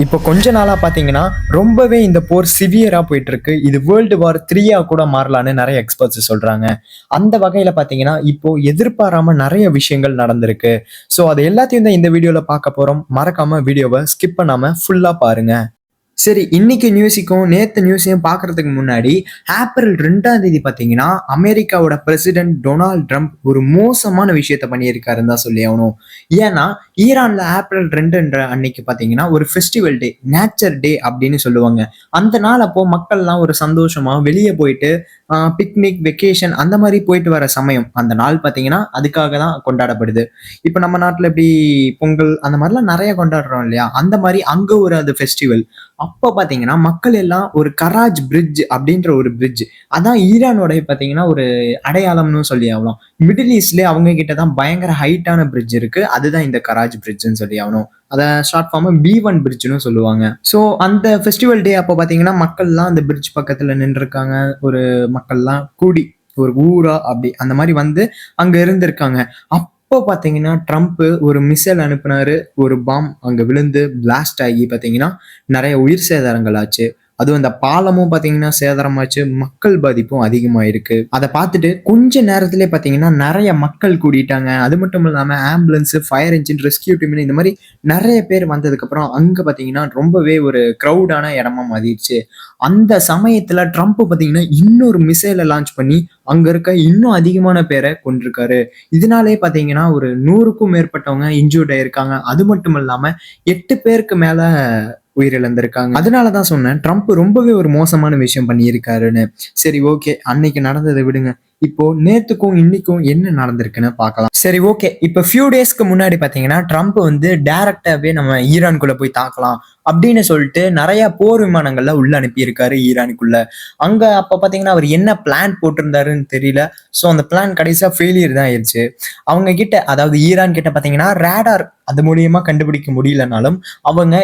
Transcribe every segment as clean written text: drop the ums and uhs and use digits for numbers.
இப்போ கொஞ்ச நாளா பாத்தீங்கன்னா ரொம்பவே இந்த போர் சிவியரா போயிட்டு இருக்கு. இது வேர்ல்டு வார் 3 கூட மாறலான்னு நிறைய எக்ஸ்பர்ட்ஸ் சொல்றாங்க. அந்த வகையில பாத்தீங்கன்னா இப்போ எதிர்பாராம நிறைய விஷயங்கள் நடந்திருக்கு. ஸோ அது எல்லாத்தையும் தான் இந்த வீடியோல பார்க்க போறோம். மறக்காம வீடியோவை ஸ்கிப் பண்ணாம ஃபுல்லா பாருங்க. சரி, இன்னைக்கு நியூஸையும் நேத்து நியூஸையும் பார்க்கறதுக்கு முன்னாடி ஏப்ரல் 2ஆம் தேதி பார்த்தீங்கன்னா அமெரிக்காவோட பிரசிடென்ட் டொனால்ட் ட்ரம்ப் ஒரு மோசமான விஷயத்த பண்ணியிருக்காருன்னு தான் சொல்லி ஆகணும். ஏன்னா ஈரான்ல ஏப்ரல் 2ன்ற அன்னைக்கு பார்த்தீங்கன்னா ஒரு ஃபெஸ்டிவல் டே, நேச்சர் டே அப்படின்னு சொல்லுவாங்க. அந்த நாள் அப்போ மக்கள்லாம் ஒரு சந்தோஷமா வெளியே போயிட்டு பிக்னிக், வெக்கேஷன் அந்த மாதிரி போயிட்டு வர சமயம். அந்த நாள் பார்த்தீங்கன்னா அதுக்காக தான் கொண்டாடப்படுது. இப்போ நம்ம நாட்டில் எப்படி பொங்கல் அந்த மாதிரிலாம் நிறைய கொண்டாடுறோம் இல்லையா, அந்த மாதிரி அங்கே ஒரு அது ஃபெஸ்டிவல். அப்போ பாத்தீங்கன்னா மக்கள் எல்லாம் ஒரு கராஜ் பிரிட்ஜ் அப்படின்ற ஒரு பிரிட்ஜ், அதான் ஈரானோட பாத்தீங்கன்னா ஒரு அடையாளம்னு சொல்லி ஆகலாம். மிடில் ஈஸ்ட்லயே அவங்க கிட்ட தான் பயங்கர ஹைட்டான பிரிட்ஜ் இருக்கு. அதுதான் இந்த கராஜ் பிரிட்ஜ்னு சொல்லி ஆகணும். அதை ஷார்ட் ஃபார்மா B1 பிரிட்ஜ்னு சொல்லுவாங்க. ஸோ அந்த ஃபெஸ்டிவல் டே அப்போ பாத்தீங்கன்னா மக்கள்லாம் அந்த பிரிட்ஜ் பக்கத்துல நின்றுருக்காங்க. ஒரு மக்கள்லாம் கூடி ஒரு ஊரா அப்படி அந்த மாதிரி வந்து அங்க இருந்திருக்காங்க. அப்போ பாத்தீங்கன்னா ட்ரம்ப் ஒரு மிசைல் அனுப்புனாரு. ஒரு பாம் அங்க விழுந்து பிளாஸ்ட் ஆகி பாத்தீங்கன்னா நிறைய உயிர் சேதாரங்கள் ஆச்சு. அதுவும் அந்த பாலமும் பாத்தீங்கன்னா சேதாரமாச்சு. மக்கள் பாதிப்பும் அதிகமாயிருக்கு. அதை பார்த்துட்டு கொஞ்ச நேரத்திலே பாத்தீங்கன்னா நிறைய மக்கள் கூடிட்டாங்க. அது மட்டும் இல்லாம ambulance, fire engine, rescue team இந்த மாதிரி நிறைய பேர் வந்ததுக்கு அப்புறம் அங்க பாத்தீங்கன்னா ரொம்பவே ஒரு கிரௌடான இடமா மாறிடுச்சு. அந்த சமயத்துல ட்ரம்ப் பாத்தீங்கன்னா இன்னொரு மிசைலை லான்ச் பண்ணி அங்க இருக்க இன்னும் அதிகமான பேரை கொண்டிருக்காரு. இதனாலே பாத்தீங்கன்னா ஒரு 100க்கும் மேற்பட்டவங்க இன்ஜூர்ட் ஆயிருக்காங்க. அது மட்டும் இல்லாம 8 பேருக்கு மேல உயிரிழந்திருக்காங்க. அதனாலதான் சொன்னேன் ட்ரம்ப் ரொம்பவே ஒரு மோசமான விஷயம் பண்ணியிருக்காருன்னு. சரி, ஓகே, அன்னைக்கு நடந்ததை விடுங்க. இப்போ நேத்துக்கும் இன்னைக்கும் என்ன நடந்திருக்குன்னு பார்க்கலாம். சரி, ஓகே. இப்போ ஃபியூ டேஸ்க்கு முன்னாடி பாத்தீங்கன்னா ட்ரம்ப் வந்து டைரக்டாவே நம்ம ஈரானுக்குள்ள போய் தாக்கலாம் அப்படின்னு சொல்லிட்டு நிறைய போர் விமானங்கள்ல உள்ள அனுப்பியிருக்காரு ஈரானுக்குள்ள. அங்க அப்ப பாத்தீங்கன்னா அவர் என்ன பிளான் போட்டிருந்தாருன்னு தெரியல. ஸோ அந்த பிளான் கடைசியா ஃபெயிலியர் தான் ஆயிடுச்சு. அவங்க கிட்ட, அதாவது ஈரான் கிட்ட பாத்தீங்கன்னா ரேடார் அது மூலியமா கண்டுபிடிக்க முடியலனாலும் அவங்க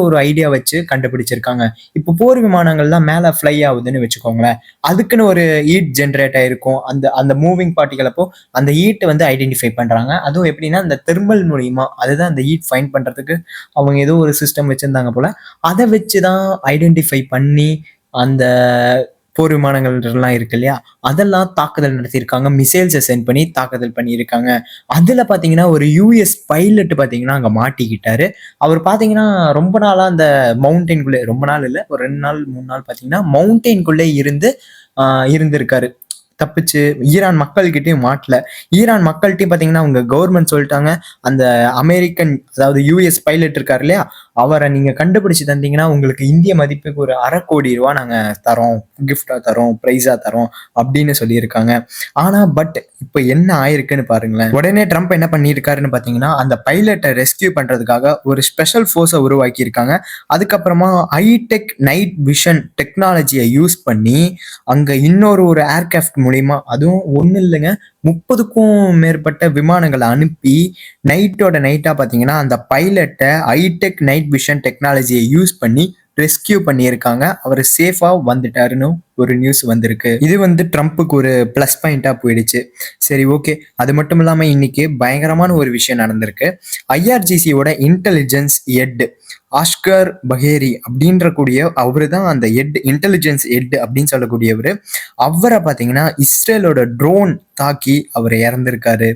ஒரு ஐடியா வச்சு கண்டுபிடிச்சிருக்காங்க. இப்போ போர் விமானங்கள்லாம் மேல ஃப்ளை ஆகுதுன்னு வச்சுக்கோங்களேன், அதுக்குன்னு ஒரு ஹீட் ஜென்ரேட் ஆயிருக்கும். அந்த அந்த மூவிங் பார்ட்டிகள் அப்போ அந்த ஹீட் வந்து ஐடென்டிஃபை பண்றாங்க. அதுவும் எப்படின்னா இந்த தெர்மல் மூலியமா, அதுதான் அந்த ஹீட் ஃபைண்ட் பண்றதுக்கு அவங்க ஏதோ ஒரு சிஸ்டம் வச்சிருந்தாங்க போல. அதை வச்சுதான் ஐடென்டிஃபை பண்ணி அந்த போர் விமானங்கள் எல்லாம் இருக்கு இல்லையா, அதெல்லாம் தாக்குதல் நடத்தியிருக்காங்க. மிசைல்ஸை சென்ட் பண்ணி தாக்குதல் பண்ணியிருக்காங்க. அதுல பாத்தீங்கன்னா ஒரு US பைலட் பாத்தீங்கன்னா அங்க மாட்டிக்கிட்டாரு. அவர் பாத்தீங்கன்னா ரொம்ப நாளா அந்த மவுண்டெயின்குள்ளே, ரொம்ப நாள் இல்ல, ஒரு 2 நாள் 3 நாள் பாத்தீங்கன்னா மவுண்டெயின்குள்ளே இருந்திருக்காரு. தப்பிச்சு ஈரான் மக்கள்கிட்டயும் மாட்டல. ஈரான் மக்கள்கிட்டயும் பாத்தீங்கன்னா அவங்க கவர்மெண்ட் சொல்லிட்டாங்க, அந்த அமெரிக்கன், அதாவது US பைலட் இருக்காரு இல்லையா, அவரை நீங்க கண்டுபிடிச்சு தந்தீங்கன்னா உங்களுக்கு இந்திய மதிப்புக்கு ஒரு $250,00,000 நாங்க தரோம், கிஃப்டா தரோம், பிரைஸா தரோம் அப்படின்னு சொல்லியிருக்காங்க. ஆனா பட் இப்ப என்ன ஆயிருக்குன்னு பாருங்களேன். உடனே ட்ரம்ப் என்ன பண்ணியிருக்காருன்னு பாத்தீங்கன்னா அந்த பைலட்டை ரெஸ்கியூ பண்றதுக்காக ஒரு ஸ்பெஷல் ஃபோர்ஸை உருவாக்கி இருக்காங்க. அதுக்கப்புறமா ஹைடெக் நைட் விஷன் டெக்னாலஜியை யூஸ் பண்ணி அங்க ஒரு ஏர்கிராஃப்ட் மூலியமா, அதுவும் ஒண்ணு இல்லைங்க, 30க்கும் மேற்பட்ட விமானங்களை அனுப்பி நைட்டோட நைட்டா பாத்தீங்கன்னா அந்த பைலட்டை ஹைடெக் நைட் விஷன் டெக்னாலஜியை யூஸ் பண்ணி ரெஸ்கியூ பண்ணியிருக்காங்க. அவர் சேஃபா வந்துட்டாருன்னு ஒரு நியூஸ் வந்திருக்கு. இது வந்து ட்ரம்ப்புக்கு ஒரு பிளஸ் பாயிண்டா போயிடுச்சு. சரி, ஓகே. அது மட்டும் இல்லாம இன்னைக்கு பயங்கரமான ஒரு விஷயம் நடந்திருக்கு. IRGCயோட இன்டெலிஜென்ஸ் ஹெட் ஆஸ்கர் பகேரி அப்படின்ற கூடிய அவரு தான் அந்த இன்டெலிஜென்ஸ் ஹெட் அப்படின்னு சொல்லக்கூடியவர். அவரை பாத்தீங்கன்னா இஸ்ரேலோட ட்ரோன் தாக்கி அவர் இறந்திருக்காரு.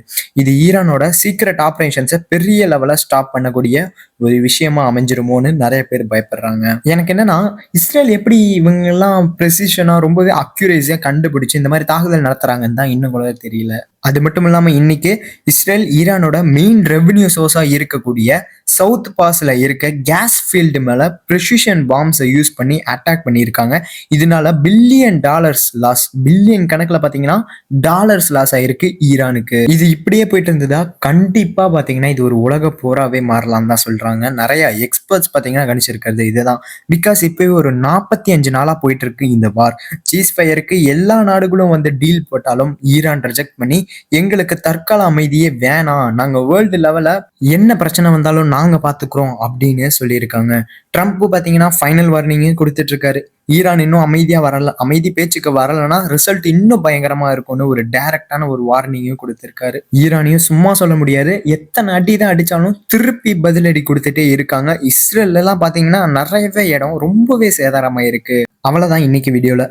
இது ஈரானோட சீக்ரெட் ஆபரேஷன்ஸை பெரிய லெவல ஸ்டாப் பண்ணக்கூடிய ஒரு விஷயமா அமைஞ்சிருமோன்னு நிறைய பேர் பயப்படுறாங்க. எனக்கு என்னன்னா, இஸ்ரேல் எப்படி இவங்க எல்லாம் ப்ரெசிஷனா ரொம்பவே அக்யூரேசியா கண்டுபிடிச்சு இந்த மாதிரி தாக்குதல் நடத்துறாங்கன்னு தான் இன்னும் கூட தெரியல. அது மட்டும் இல்லாம இன்னைக்கு இஸ்ரேல் ஈரானோட மெயின் ரெவென்யூ சோர்ஸா இருக்கக்கூடிய சவுத் பாஸ்ல இருக்க கேஸ் ஃபீல்டு மேல ப்ரெசிஷன் பாம்ஸை யூஸ் பண்ணி அட்டாக் பண்ணியிருக்காங்க. இதனால $பில்லியன் லாஸ், பில்லியன் கணக்குல பாத்தீங்கன்னா டாலர்ஸ் லாஸ் ஆயிருக்கு ஈரானுக்கு. இது இப்படியே போயிட்டு இருந்ததா கண்டிப்பா பாத்தீங்கன்னா இது ஒரு உலக போராவே மாறலாம் தான் சொல்றாங்க. நிறைய எக்ஸ்பர்ட்ஸ் பாத்தீங்கன்னா கணிச்சிருக்கிறது இதுதான். பிகாஸ் இப்பவே ஒரு 45 நாளா போயிட்டு இருக்கு இந்த வார். சீஸ் ஃபயருக்கு எல்லா நாடுகளும் வந்து டீல் போட்டாலும் ஈரான் ரிஜெக்ட் பண்ணி எங்களுக்கு தற்கால அமைதியே வேணாம், நாங்க வேர்ல்டு லெவல்ல என்ன பிரச்சனை வந்தாலும் நாங்க பாத்துக்கிறோம் அப்படின்னு சொல்லியிருக்காங்க. ட்ரம்ப் பாத்தீங்கன்னா ஃபைனல் வார்னிங்கும் கொடுத்துட்டு இருக்காரு. ஈரான் இன்னும் அமைதியா வரல, அமைதி பேச்சுக்கு வரலன்னா ரிசல்ட் இன்னும் பயங்கரமா இருக்கும்னு ஒரு டைரக்டான ஒரு வார்னிங்கும் கொடுத்திருக்காரு. ஈரானையும் சும்மா சொல்ல முடியாது, எத்தனை அடி தான் அடிச்சாலும் திருப்பி பதிலடி கொடுத்துட்டே இருக்காங்க. இஸ்ரேல் எல்லாம் பாத்தீங்கன்னா நிறையவே இடம் ரொம்பவே சேதாரமாயிருக்கு. அவ்வளவுதான் இன்னைக்கு வீடியோல.